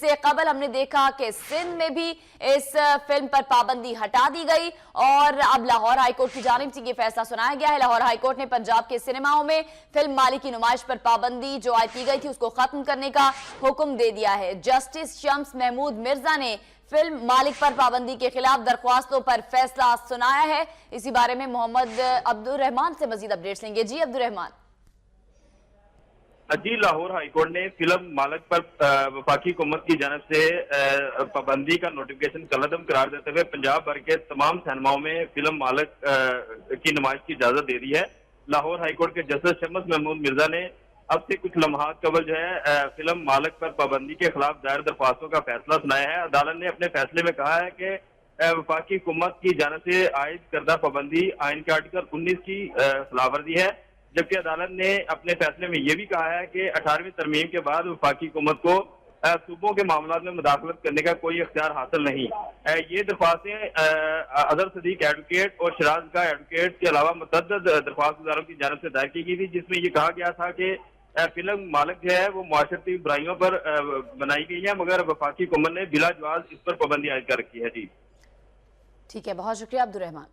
इससे कबल हमने देखा कि सिंध में भी इस फिल्म पर पाबंदी हटा दी गई और अब लाहौर हाईकोर्ट की जानिब से ये फैसला सुनाया गया है। लाहौर हाईकोर्ट ने पंजाब के सिनेमाओं में फिल्म मालिक की नुमाइश पर पाबंदी जो आयद की गई थी उसको खत्म करने का हुक्म दे दिया है। जस्टिस शम्स महमूद मिर्जा ने फिल्म मालिक पर पाबंदी के खिलाफ दरख्वास्तों पर फैसला सुनाया है। इसी बारे में मोहम्मद अब्दुल रहमान से मजीद अपडेट्स लेंगे। जी अब्दुल रहमान। जी, लाहौर हाईकोर्ट ने फिल्म मालिक पर वफाकी हुकूमत की जानिब से पाबंदी का नोटिफिकेशन कलअदम करार देते हुए पंजाब भर के तमाम सिनेमाओं में फिल्म मालिक की नुमाइश की इजाजत दे दी है। लाहौर हाईकोर्ट के जस्टिस शम्स महमूद मिर्जा ने अब से कुछ लम्हात कबल जो है फिल्म मालिक पर पाबंदी के खिलाफ दायर दरख्वास्तों का फैसला सुनाया है। अदालत ने अपने फैसले में कहा है कि वफाकी हुकूमत की जानिब से आयद करदा पाबंदी आइन के आर्टिकल 19 की खिलाफवर्जी है, जबकि अदालत ने अपने फैसले में यह भी कहा है कि 18वीं तरमीम के बाद वफाकी हुकूमत को सूबों के मामलों में मुदाखलत करने का कोई इख्तियार हासिल नहीं। ये दरख्वास्तें अजहर सदीक एडवोकेट और शराज का एडवोकेट के अलावा मुतअद्दिद दरख्वास्त गुजारों की जानिब से दायर की गई थी, जिसमें यह कहा गया था कि फिल्म मालिक जो है वो मुआशरती बुराइयों पर बनाई गई है, मगर वफाकी हुकूमत ने बिला जवाज इस पर पाबंदी आयद कर रखी है। जी ठीक है, बहुत शुक्रिया अब्दुल रहमान।